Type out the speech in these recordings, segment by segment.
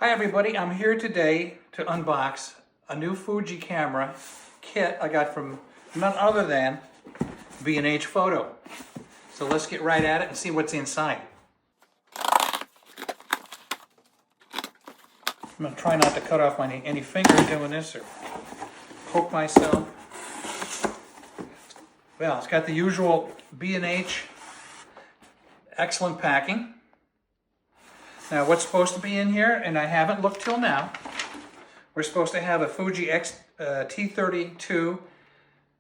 Hi everybody, I'm here today to unbox a new Fuji camera kit I got from none other than B&H Photo. So let's get right at it and see what's inside. I'm going to try not to cut off any fingers doing this or poke myself. Well, it's got the usual B&H excellent packing. Now what's supposed to be in here, and I haven't looked till now, we're supposed to have a Fuji X-T30ii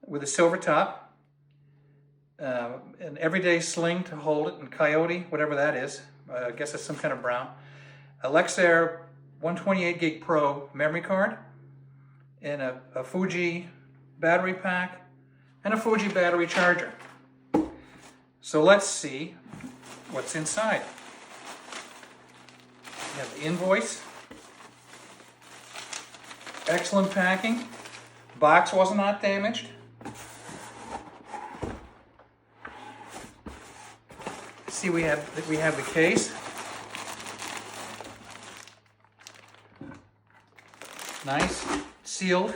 with a silver top, an everyday sling to hold it, and coyote, whatever that is, I guess it's some kind of brown, a Lexair 128 gig Pro memory card, and a Fuji battery pack, and a Fuji battery charger. So let's see what's inside. We have the invoice, excellent packing, box was not damaged. See, we have the case. Nice, sealed,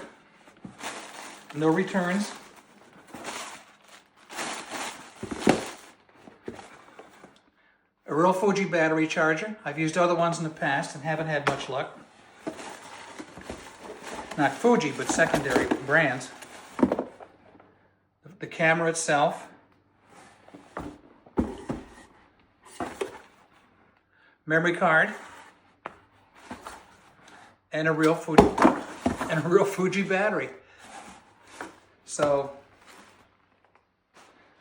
no returns. A real Fuji battery charger. I've used other ones in the past and haven't had much luck. Not Fuji, but secondary brands. The camera itself. Memory card. And a real Fuji battery. So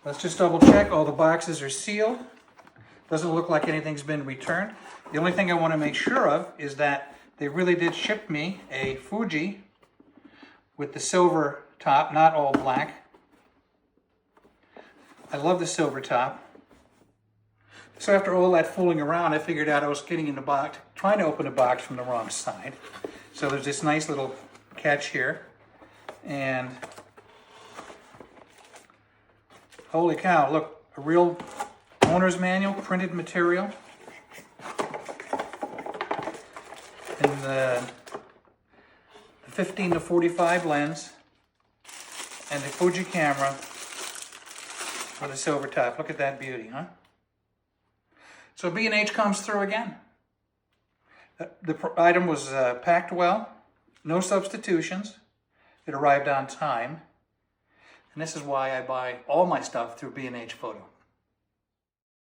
let's just double check. All the boxes are sealed. Doesn't look like anything's been returned. The only thing I want to make sure of is that they really did ship me a Fuji with the silver top, not all black. I love the silver top. So after all that fooling around, I figured out I was getting in the box, trying to open the box from the wrong side. So there's this nice little catch here. And holy cow, look, a real owner's manual, printed material, and the 15 to 45 lens, and the Fuji camera with a silver top. Look at that beauty, huh? So B&H comes through again. The item was packed well, no substitutions. It arrived on time, and this is why I buy all my stuff through B&H Photo.